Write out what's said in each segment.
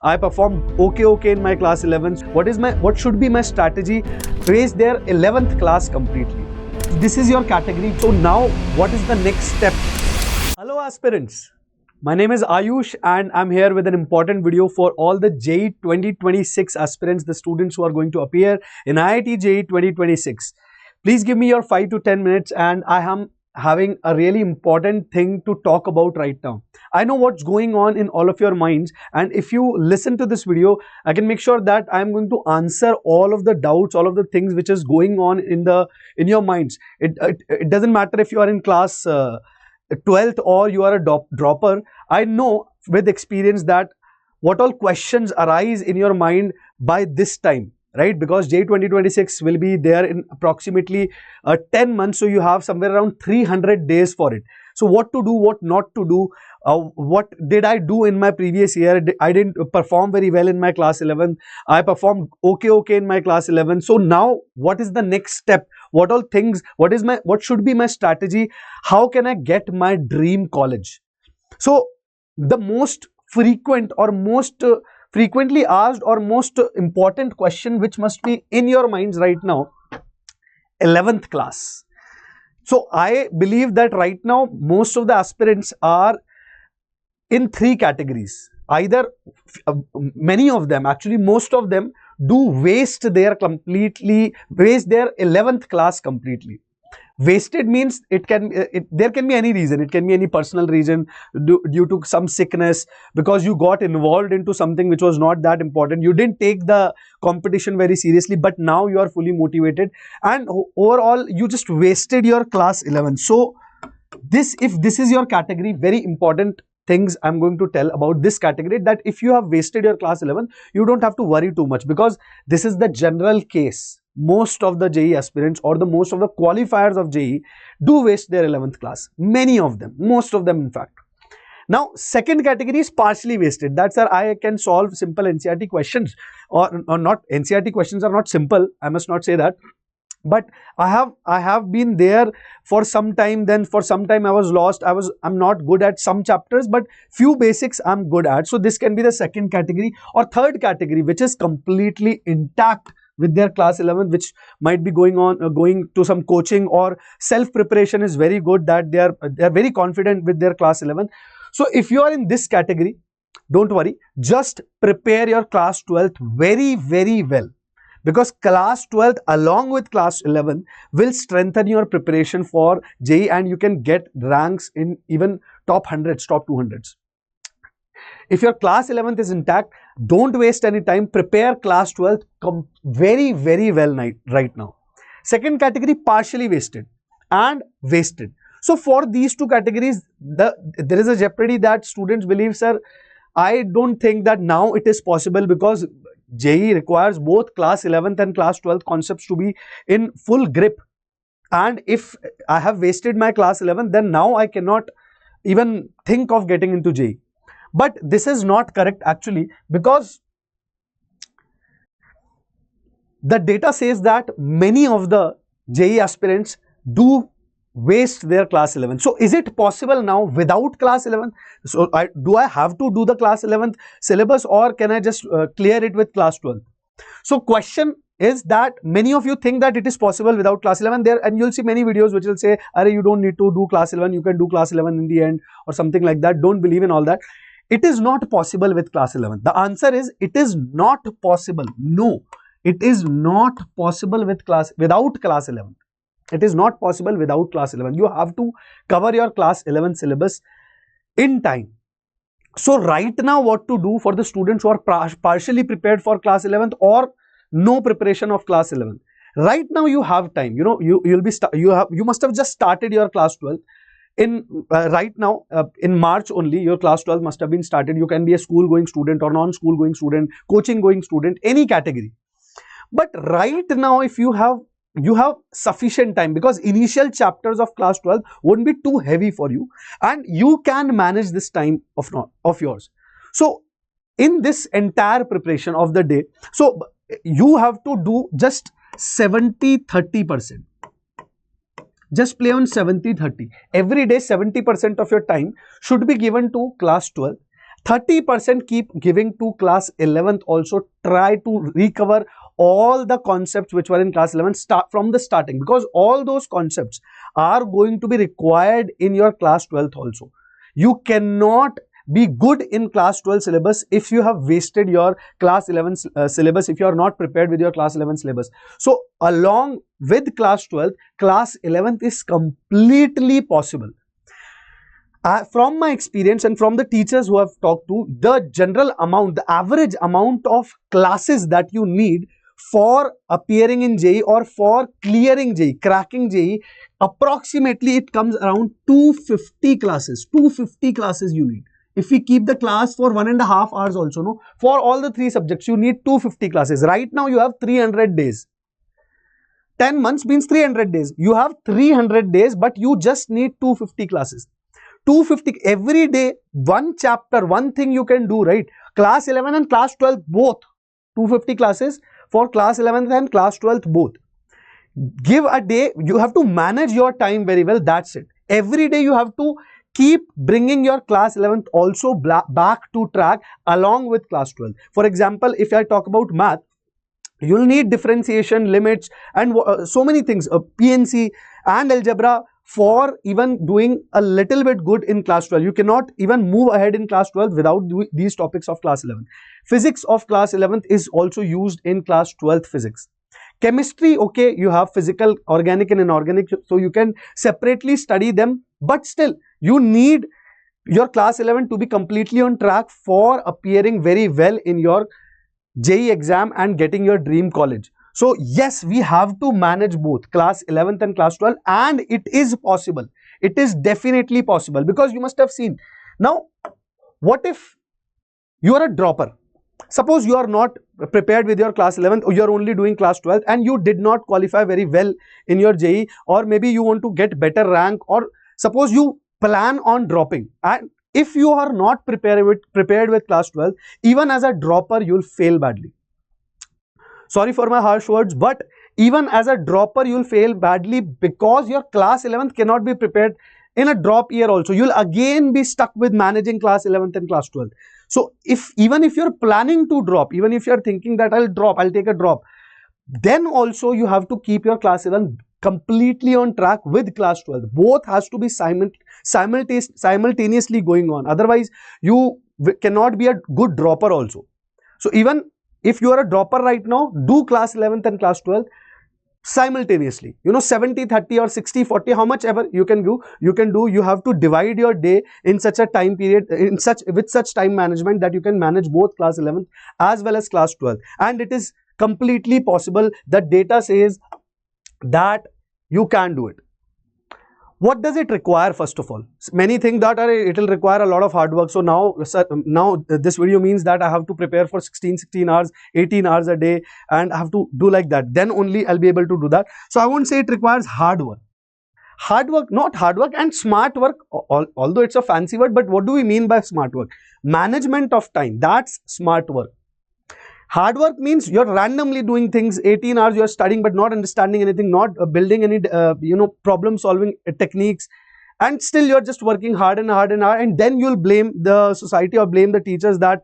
I performed okay in my class 11th. What should be my strategy? Raise their 11th class completely. This is your category. So now what is the next step? Hello aspirants. My name is Ayush and I'm here with an important video for all the JEE 2026 aspirants, the students who are going to appear in IIT JEE 2026. Please give me your 5 to 10 minutes and I am having a really important thing to talk about right now. I know what's going on in all of your minds, and if you listen to this video, I can make sure that I'm going to answer all of the doubts, all of the things which is going on in your minds. It doesn't matter if you are in class 12th or you are a dropper. I know with experience that what all questions arise in your mind by this time, right? Because JEE 2026 will be there in approximately 10 months. So you have somewhere around 300 days for it. So what to do, what not to do, what did I do in my previous year? I didn't perform very well in my class 11. I performed okay in my class 11. So now what is the next step? What all things, what should be my strategy? How can I get my dream college? So the most frequent or most frequently asked or most important question which must be in your minds right now, 11th class. So I believe that right now most of the aspirants are in three categories. Either many of them, actually most of them, do waste their 11th class completely. Wasted means there can be any reason. It can be any personal reason due to some sickness, because you got involved into something which was not that important. You didn't take the competition very seriously, but now you are fully motivated and overall you just wasted your class 11. So if this is your category, very important things I'm going to tell about this category, that if you have wasted your class 11, you don't have to worry too much, because this is the general case. Most of the JEE aspirants or most of the qualifiers of JEE do waste their 11th class. Many of them, most of them in fact. Now, second category is partially wasted. That's where I can solve simple NCERT questions, or not. NCERT questions are not simple, I must not say that. But I have been there for some time. Then for some time I was lost. I'm not good at some chapters, but few basics I'm good at. So this can be the second category. Or third category, which is completely intact with their class 11, which might be going to some coaching, or self preparation is very good, that they are very confident with their class 11. So if you are in this category, don't worry, just prepare your class 12th very well, because class 12th along with class 11 will strengthen your preparation for JEE, and you can get ranks in even top 100s, top 200s. If your class 11th is intact, don't waste any time. Prepare class 12th very well right now. Second category, partially wasted and wasted. So for these two categories, there is a jeopardy that students believe, sir, I don't think that now it is possible, because JEE requires both class 11th and class 12th concepts to be in full grip. And if I have wasted my class 11, then now I cannot even think of getting into JEE. But this is not correct actually, because the data says that many of the JEE aspirants do waste their class 11. So is it possible now without class 11? So do I have to do the class 11th syllabus, or can I just clear it with class 12? So question is that many of you think that it is possible without class 11 there, and you'll see many videos which will say, Arey, you don't need to do class 11, you can do class 11 in the end, or something like that. Don't believe in all that. It is not possible with class 11. The answer is, it is not possible. No, it is not possible without class 11. It is not possible without class 11. You have to cover your class 11 syllabus in time. So right now, what to do for the students who are partially prepared for class 11th or no preparation of class 11? Right now you have time. You know, you must have just started your class 12. Right now, in March only, your class 12 must have been started. You can be a school going student or non-school going student, coaching going student, any category. But right now, if you have sufficient time, because initial chapters of class 12 won't be too heavy for you, and you can manage this time of yours. So in this entire preparation of the day, so you have to do just 70-30%. Just play on 70-30. Every day 70% of your time should be given to class 12. 30% keep giving to class 11th also. Try to recover all the concepts which were in class 11th, start from the starting, because all those concepts are going to be required in your class 12th also. You cannot be good in class 12 syllabus if you have wasted your class 11 syllabus, if you are not prepared with your class 11 syllabus. So along with class 12, class 11th is completely possible. From my experience and from the teachers who have talked to, the general amount, the average amount of classes that you need for appearing in JEE or for clearing JEE, cracking JEE, approximately it comes around 250 classes. 250 classes you need. If we keep the class for 1.5 hours also, no, for all the 3 subjects, you need 250 classes. Right now you have 300 days. 10 months means 300 days. You have 300 days, but you just need 250 classes. 250 every day, one chapter, one thing you can do, right? Class 11 and class 12 both. 250 classes for class 11th and class 12th both. Give a day, you have to manage your time very well, that's it. Every day you have to keep bringing your class 11th also back to track along with class 12. For example, if I talk about math, you'll need differentiation, limits, and so many things, PNC and algebra, for even doing a little bit good in class 12. You cannot even move ahead in class 12 without these topics of class 11. Physics of class 11th is also used in class 12th physics. Chemistry, okay, you have physical, organic and inorganic, so you can separately study them, but still you need your class 11 to be completely on track for appearing very well in your JEE exam and getting your dream college. So yes, we have to manage both class 11th and class 12, and it is possible. It is definitely possible, because you must have seen. Now, what if you are a dropper? Suppose you are not prepared with your class 11th, or you are only doing class 12th and you did not qualify very well in your JEE, or maybe you want to get better rank, or suppose you plan on dropping, and if you are not prepared with class 12, even as a dropper, you will fail badly. Sorry for my harsh words, but even as a dropper, you will fail badly, because your class 11th cannot be prepared in a drop year also. You will again be stuck with managing class 11th and class 12th. So even if you're planning to drop, even if you're thinking that I'll take a drop, then also you have to keep your class 11 completely on track with class 12. Both has to be simultaneously going on. Otherwise, you cannot be a good dropper also. So even if you are a dropper right now, do class 11th and class 12th simultaneously. 70-30 or 60-40, how much ever you can do. You have to divide your day in such a time period, with such time management, that you can manage both class 11th as well as class 12th. And it is completely possible. The data says that you can do it. What does it require? First of all, many think that it will require a lot of hard work. So now this video means that I have to prepare for 16 hours, 18 hours a day, and I have to do like that. Then only I'll be able to do that. So I won't say it requires hard work. Not hard work and smart work, although it's a fancy word, but what do we mean by smart work? Management of time, that's smart work. Hard work means you're randomly doing things, 18 hours you're studying but not understanding anything, not building any problem solving techniques, and still you're just working hard and hard and hard, and then you'll blame the society or blame the teachers that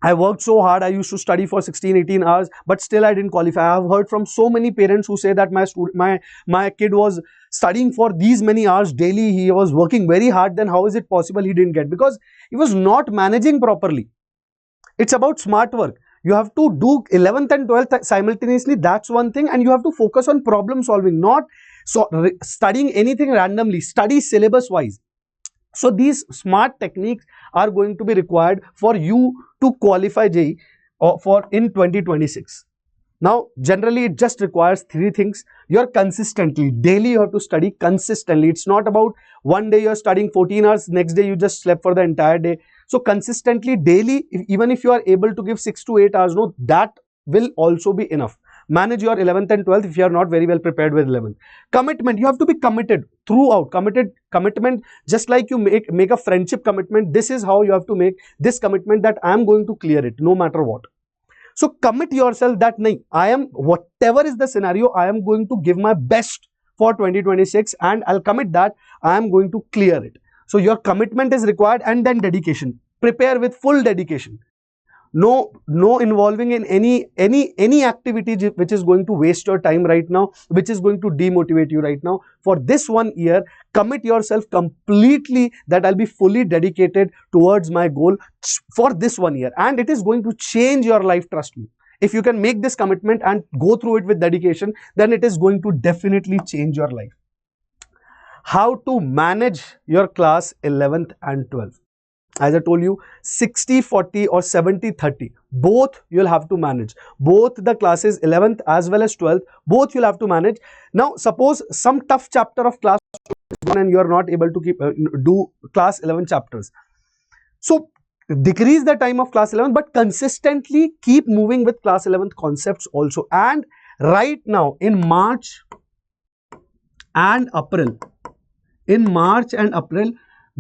I worked so hard, I used to study for 16-18 hours, but still I didn't qualify. I have heard from so many parents who say that my kid was studying for these many hours daily, he was working very hard, then how is it possible he didn't get? Because he was not managing properly. It's about smart work. You have to do 11th and 12th simultaneously, that's one thing, and you have to focus on problem solving, not studying anything randomly. Study syllabus wise. So these smart techniques are going to be required for you to qualify JEE in 2026. Now, generally, it just requires 3 things. You're consistently, daily you have to study consistently. It's not about one day you're studying 14 hours, next day you just slept for the entire day. So consistently, daily, even if you are able to give 6 to 8 hours, no, that will also be enough. Manage your 11th and 12th if you are not very well prepared with 11th. Commitment, you have to be committed throughout. Commitment, just like you make a friendship commitment, this is how you have to make this commitment, that I am going to clear it no matter what. So commit yourself that I am, whatever is the scenario, I am going to give my best for 2026, and I'll commit that I am going to clear it. So your commitment is required, and then dedication. prepare with full dedication. No involving in any activity which is going to waste your time right now, which is going to demotivate you right now. For this 1 year, commit yourself completely that I'll be fully dedicated towards my goal for this 1 year, and it is going to change your life, trust me. If you can make this commitment and go through it with dedication, then it is going to definitely change your life. How to manage your class 11th and 12th? As I told you, 60-40 or 70-30, both you'll have to manage. Both the classes 11th as well as 12th, both you'll have to manage. Now, suppose some tough chapter of class 1 and you are not able to do class 11 chapters. So, decrease the time of class 11, but consistently keep moving with class 11th concepts also. And right now, in March and April,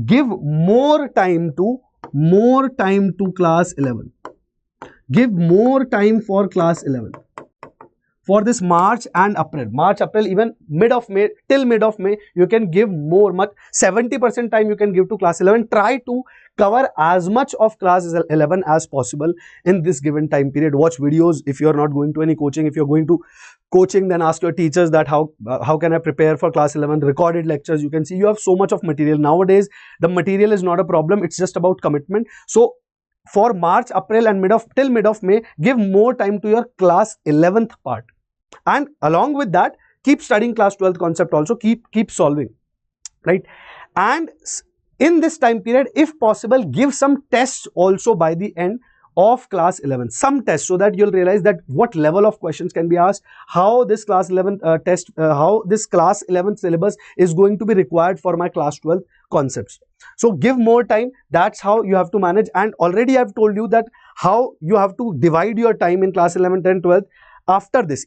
give more time to class 11. Give more time for class 11 for this March and April, even mid of May, till mid of May, you can give more, 70% time you can give to class 11. Try to cover as much of class 11 as possible in this given time period. Watch videos. If you are not going to any coaching, if you are going to coaching, then ask your teachers that how can I prepare for class 11. Recorded lectures, you can see you have so much of material. Nowadays, the material is not a problem. It's just about commitment. So, for March, April and till mid of May, give more time to your class 11th part. And along with that, keep studying class 12th concept also, keep solving, right? And in this time period, if possible, give some tests also by the end of class 11, some tests, so that you'll realize that what level of questions can be asked, how this class 11 how this class 11 syllabus is going to be required for my class 12 concepts. So give more time. That's how you have to manage. And already I've told you that how you have to divide your time in class 11th and 12th.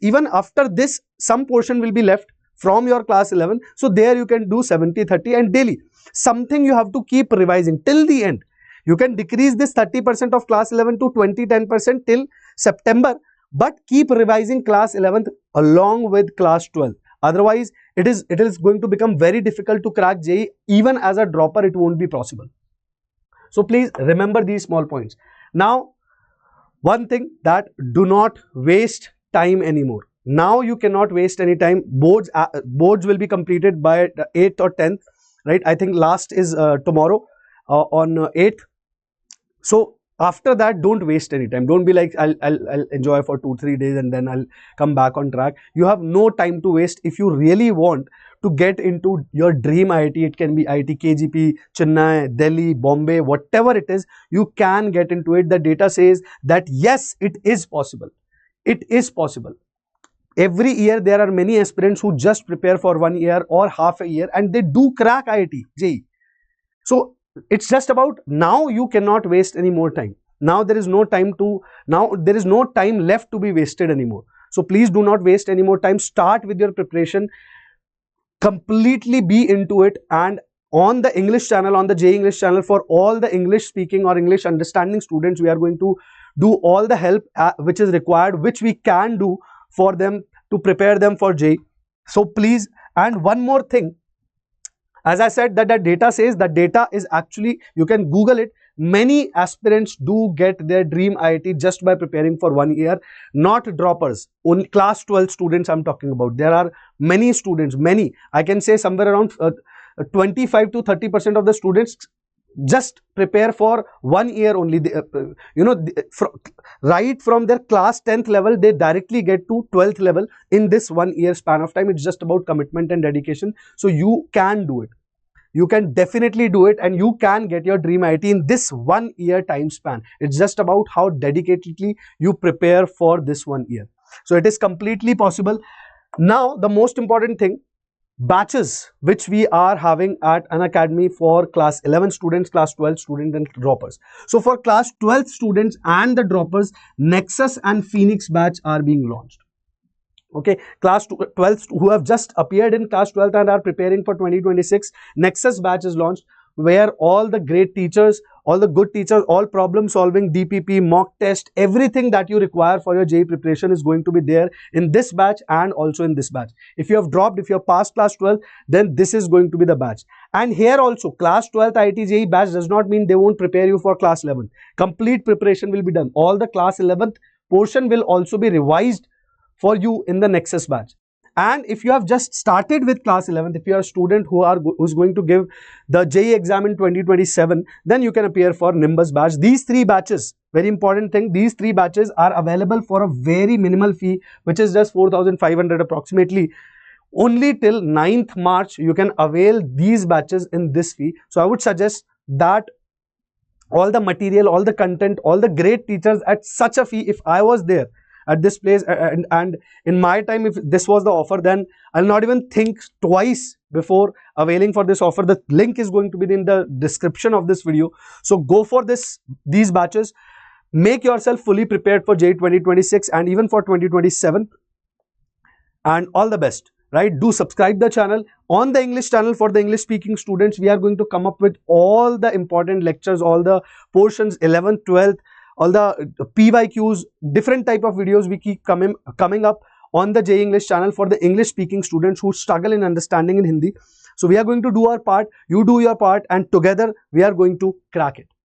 Even after this, some portion will be left from your class 11. So there you can do 70-30 and daily. Something you have to keep revising till the end. You can decrease this 30% of class 11 to 20-10% till September, but keep revising class 11th along with class 12. Otherwise, it is going to become very difficult to crack JEE. Even as a dropper, it won't be possible. So please remember these small points. Now, one thing, that do not waste time anymore. Now you cannot waste any time. Boards will be completed by the 8th or 10th, right? I think last is tomorrow on 8th. So after that, don't waste any time. Don't be like, I'll enjoy for 2-3 days and then I'll come back on track. You have no time to waste. If you really want to get into your dream IIT, it can be IIT KGP, Chennai, Delhi, Bombay, whatever it is, you can get into it. The data says that yes, it is possible. It is possible. Every year there are many aspirants who just prepare for 1 year or half a year and they do crack IIT, JEE. So it's just about, now you cannot waste any more time. Now there is no time left to be wasted anymore. So please do not waste any more time. Start with your preparation. Completely be into it. And on the English channel, on the JEE English channel, for all the English speaking or English understanding students, we are going to do all the help which is required, which we can do for them to prepare them for JEE. So please, and one more thing, as I said, that the data says, that data is actually, you can Google it, many aspirants do get their dream IIT just by preparing for 1 year, not droppers. Only class 12 students I'm talking about. There are many students, I can say somewhere around 25-30% of the students just prepare for 1 year only. Right from their class 10th level, they directly get to 12th level in this 1 year span of time. It's just about commitment and dedication. So you can do it. You can definitely do it, and you can get your dream IIT in this 1 year time span. It's just about how dedicatedly you prepare for this 1 year. So it is completely possible. Now, the most important thing, batches which we are having at an academy for class 11 students, class 12 students and droppers. So for class 12 students and the droppers, Nexus and Phoenix batch are being launched. Okay, class 12 who have just appeared in class 12 and are preparing for 2026, Nexus batch is launched. where all the great teachers, all the good teachers, all problem solving, DPP, mock test, everything that you require for your JEE preparation is going to be there in this batch and also in this batch. If you have dropped, if you have passed class 12, then this is going to be the batch. And here also, class 12th IIT JEE batch does not mean they won't prepare you for class 11th. Complete preparation will be done. All the class 11th portion will also be revised for you in the Nexus batch. And if you have just started with class 11th, if you are a student who's going to give the JEE exam in 2027, then you can appear for Nimbus batch. These three batches, very important thing, these three batches are available for a very minimal fee, which is just 4,500 approximately. Only till 9th March, you can avail these batches in this fee. So I would suggest that all the material, all the content, all the great teachers at such a fee, if I was there at this place and in my time, if this was the offer, then I'll not even think twice before availing for this offer. The link is going to be in the description of this video. So go for these batches. Make yourself fully prepared for JEE 2026 and even for 2027. And all the best, right? Do subscribe the channel. On the English channel, for the English speaking students, we are going to come up with all the important lectures, all the portions, 11th, 12th, all the PYQs, different type of videos we keep coming up on the JEE English channel for the English speaking students who struggle in understanding in Hindi. So we are going to do our part, you do your part, and together we are going to crack it.